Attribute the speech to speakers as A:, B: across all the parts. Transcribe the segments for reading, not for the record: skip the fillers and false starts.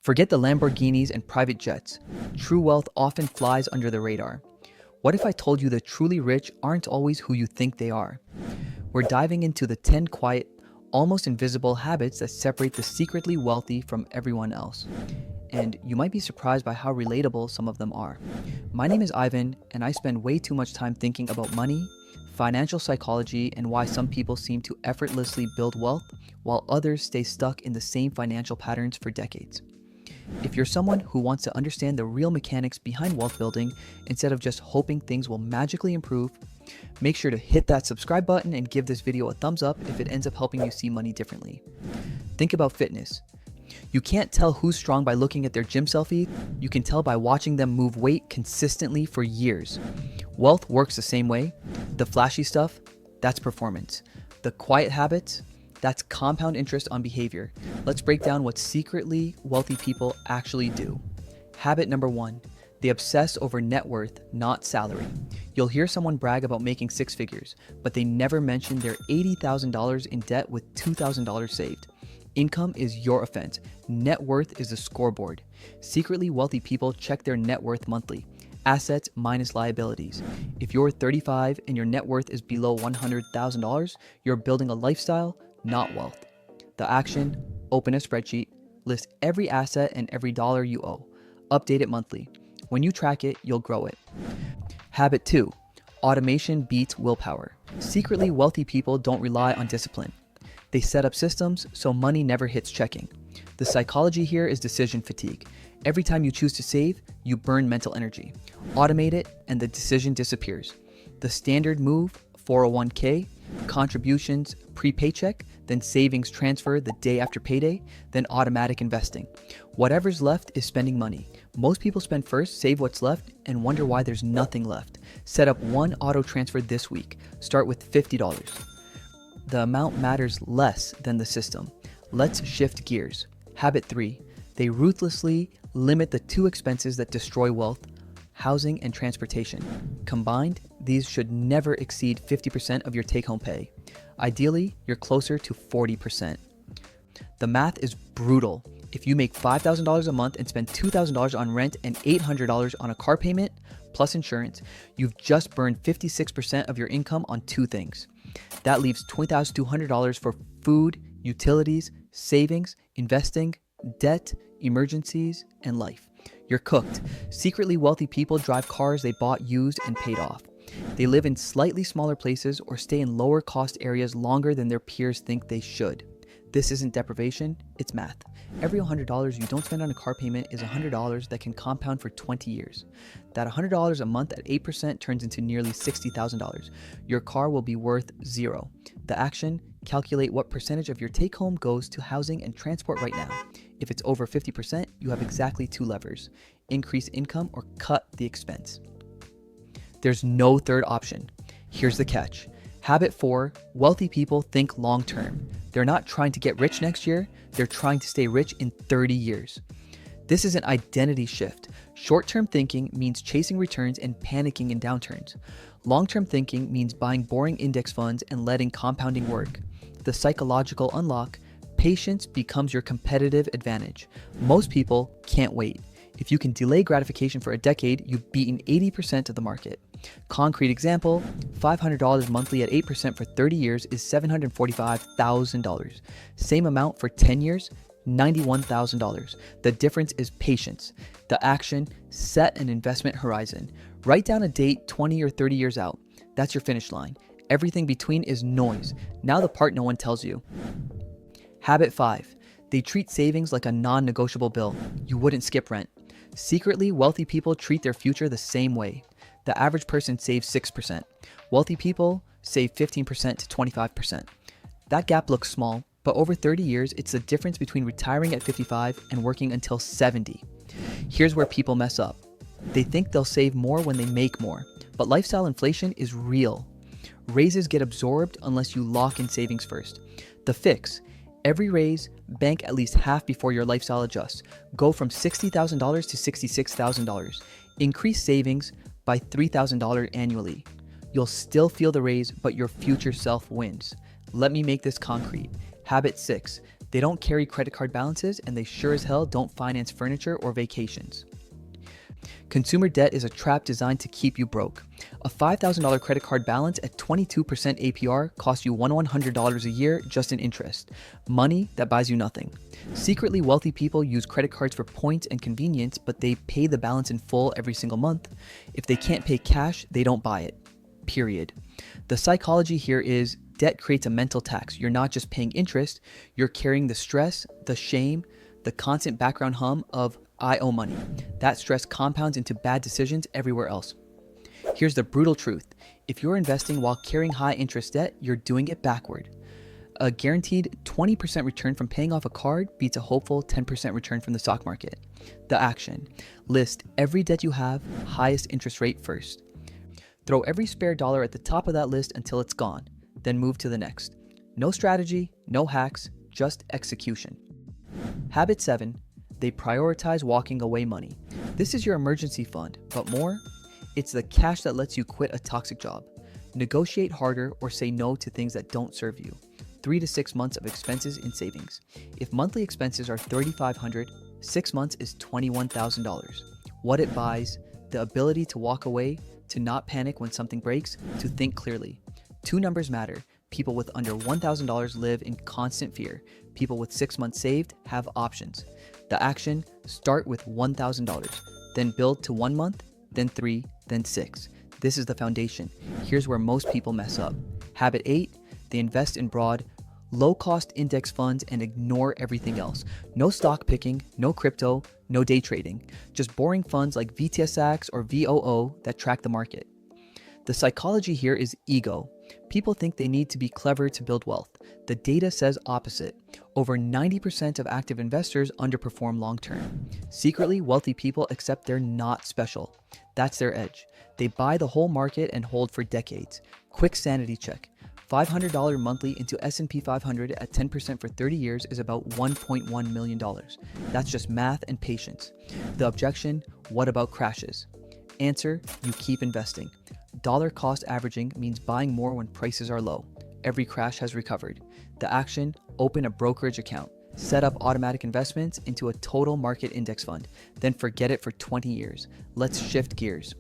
A: Forget the Lamborghinis and private jets. True wealth often flies under the radar. What if I told you the truly rich aren't always who you think they are? We're diving into the 10 quiet, almost invisible habits that separate the secretly wealthy from everyone else. And you might be surprised by how relatable some of them are. My name is Ivan, and I spend way too much time thinking about money, financial psychology, and why some people seem to effortlessly build wealth while others stay stuck in the same financial patterns for decades. If you're someone who wants to understand the real mechanics behind wealth building instead of just hoping things will magically improve, make sure to hit that subscribe button and give this video a thumbs up if it ends up helping you see money differently. Think about fitness. You can't tell who's strong by looking at their gym selfie. You can tell by watching them move weight consistently for years. Wealth works the same way. The flashy stuff, that's performance. The quiet habits, that's compound interest on behavior. Let's break down what secretly wealthy people actually do. Habit number 1, they obsess over net worth, not salary. You'll hear someone brag about making 6 figures, but they never mention their $80,000 in debt with $2,000 saved. Income is your offense. Net worth is the scoreboard. Secretly wealthy people check their net worth monthly. Assets minus liabilities. If you're 35 and your net worth is below $100,000, you're building a lifestyle, not wealth. The action: open a spreadsheet, list every asset and every dollar you owe. Update it monthly. When you track it, you'll grow it. Habit 2, automation beats willpower. Secretly wealthy people don't rely on discipline. They set up systems so money never hits checking. The psychology here is decision fatigue. Every time you choose to save, you burn mental energy. Automate it and the decision disappears. The standard move: 401k, contributions pre-paycheck, then savings transfer the day after payday, then automatic investing. Whatever's left is spending money. Most people spend first, save what's left, and wonder why there's nothing left. Set up one auto transfer this week. Start with $50. The amount matters less than the system. Let's shift gears. Habit 3, they ruthlessly limit the 2 expenses that destroy wealth: housing and transportation. Combined, these should never exceed 50% of your take-home pay. Ideally, you're closer to 40%. The math is brutal. If you make $5,000 a month and spend $2,000 on rent and $800 on a car payment, plus insurance, you've just burned 56% of your income on 2 things. That leaves $20,200 for food, utilities, savings, investing, debt, emergencies, and life. You're cooked. Secretly wealthy people drive cars they bought used and paid off. They live in slightly smaller places or stay in lower cost areas longer than their peers think they should. This isn't deprivation, it's math. Every $100 you don't spend on a car payment is $100 that can compound for 20 years. That $100 a month at 8% turns into nearly $60,000. Your car will be worth 0. The action: calculate what percentage of your take home goes to housing and transport right now. If it's over 50%, you have exactly 2 levers: increase income or cut the expense. There's no third option. Here's the catch. Habit 4, wealthy people think long term. They're not trying to get rich next year, they're trying to stay rich in 30 years. This is an identity shift. Short-term thinking means chasing returns and panicking in downturns. Long-term thinking means buying boring index funds and letting compounding work. The psychological unlock: patience becomes your competitive advantage. Most people can't wait. If you can delay gratification for a decade, you've beaten 80% of the market. Concrete example: $500 monthly at 8% for 30 years is $745,000. Same amount for 10 years, $91,000. The difference is patience. The action: set an investment horizon. Write down a date 20 or 30 years out. That's your finish line. Everything between is noise. Now the part no one tells you. Habit 5, they treat savings like a non-negotiable bill. You wouldn't skip rent. Secretly wealthy people treat their future the same way. The average person saves 6%. Wealthy people save 15% to 25%. That gap looks small, but over 30 years, it's the difference between retiring at 55 and working until 70. Here's where people mess up. They think they'll save more when they make more, but lifestyle inflation is real. Raises get absorbed unless you lock in savings first. The fix: every raise, bank at least half before your lifestyle adjusts. Go from $60,000 to $66,000. Increase savings by $3,000 annually. You'll still feel the raise, but your future self wins. Let me make this concrete. Habit 6, They don't carry credit card balances, and they sure as hell don't finance furniture or vacations. Consumer debt is a trap designed to keep you broke. A $5,000 credit card balance at 22% APR costs you $100 a year just in interest. Money that buys you nothing. Secretly wealthy people use credit cards for points and convenience, but they pay the balance in full every single month. If they can't pay cash, they don't buy it. Period. The psychology here is debt creates a mental tax. You're not just paying interest, you're carrying the stress, the shame, the constant background hum of I owe money. That stress compounds into bad decisions everywhere else. Here's the brutal truth. If you're investing while carrying high interest debt, you're doing it backward. A guaranteed 20% return from paying off a card beats a hopeful 10% return from the stock market. The action. List every debt you have, highest interest rate first. Throw every spare dollar at the top of that list until it's gone. Then move to the next. No strategy, no hacks, just execution. Habit 7. They prioritize walking away money. This is your emergency fund, but more, it's the cash that lets you quit a toxic job. Negotiate harder or say no to things that don't serve you. 3 to 6 months of expenses in savings. If monthly expenses are $3,500, 6 months is $21,000. What it buys, the ability to walk away, to not panic when something breaks, to think clearly. Two numbers matter. People with under $1,000 live in constant fear. People with 6 months saved have options. The action, start with $1,000, then build to 1 month, then 3, then 6. This is the foundation. Here's where most people mess up. Habit 8, they invest in broad, low-cost index funds and ignore everything else. No stock picking, no crypto, no day trading. Just boring funds like VTSX or VOO that track the market. The psychology here is ego. People think they need to be clever to build wealth. The data says opposite. Over 90% of active investors underperform long-term. Secretly, wealthy people accept they're not special. That's their edge. They buy the whole market and hold for decades. Quick sanity check. $500 monthly into S&P 500 at 10% for 30 years is about $1.1 million. That's just math and patience. The objection, what about crashes? Answer, you keep investing. Dollar cost averaging means buying more when prices are low. Every crash has recovered. The action, open a brokerage account. Set up automatic investments into a total market index fund. Then forget it for 20 years. Let's shift gears.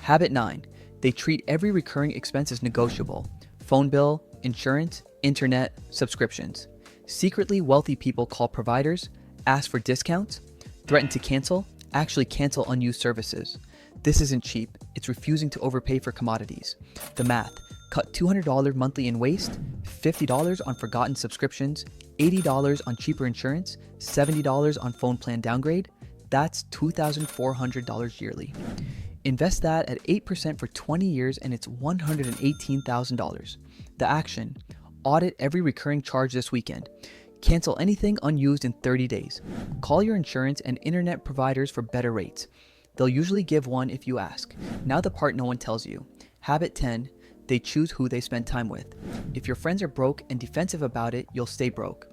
A: Habit 9. They treat every recurring expense as negotiable. Phone bill, insurance, internet, subscriptions. Secretly wealthy people call providers, ask for discounts, threaten to cancel, actually cancel unused services. This isn't cheap. It's refusing to overpay for commodities. The math. Cut $200 monthly in waste, $50 on forgotten subscriptions, $80 on cheaper insurance, $70 on phone plan downgrade. That's $2,400 yearly. Invest that at 8% for 20 years and it's $118,000. The action. Audit every recurring charge this weekend. Cancel anything unused in 30 days. Call your insurance and internet providers for better rates. They'll usually give one if you ask. Now the part no one tells you. Habit 10. They choose who they spend time with. If your friends are broke and defensive about it, you'll stay broke.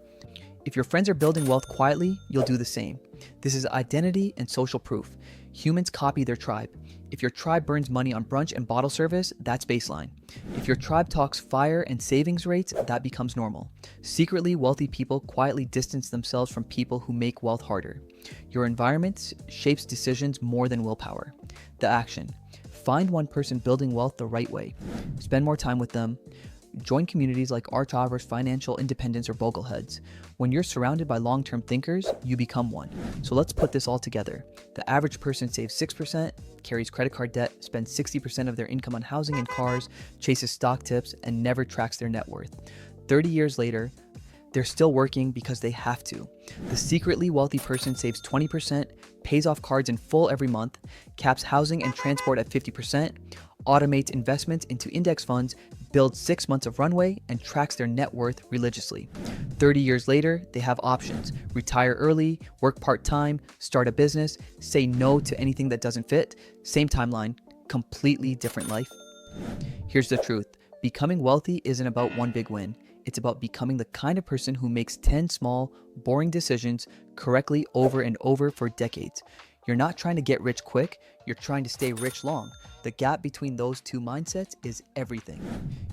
A: If your friends are building wealth quietly, you'll do the same. This is identity and social proof. Humans copy their tribe. If your tribe burns money on brunch and bottle service, that's baseline. If your tribe talks fire and savings rates, that becomes normal. Secretly, wealthy people quietly distance themselves from people who make wealth harder. Your environment shapes decisions more than willpower. The action. Find one person building wealth the right way. Spend more time with them. Join communities like Arch Offers Financial Independence or Bogleheads. When you're surrounded by long-term thinkers, you become one. So let's put this all together. The average person saves 6%, carries credit card debt, spends 60% of their income on housing and cars, chases stock tips, and never tracks their net worth. 30 years later, they're still working because they have to. The secretly wealthy person saves 20%, pays off cards in full every month, caps housing and transport at 50%, automates investments into index funds, builds 6 months of runway, and tracks their net worth religiously. 30 years later, they have options. Retire early, work part-time, start a business, say no to anything that doesn't fit. Same timeline, completely different life. Here's the truth. Becoming wealthy isn't about one big win. It's about becoming the kind of person who makes 10 small, boring decisions correctly over and over for decades. You're not trying to get rich quick, you're trying to stay rich long. The gap between those two mindsets is everything.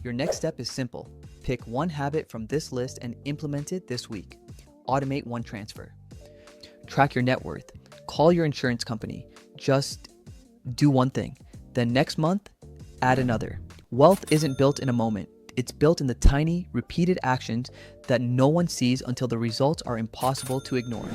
A: Your next step is simple. Pick one habit from this list and implement it this week. automate one transfer. Track your net worth. Call your insurance company. Just do one thing. Then next month, add another. Wealth isn't built in a moment. It's built in the tiny, repeated actions that no one sees until the results are impossible to ignore.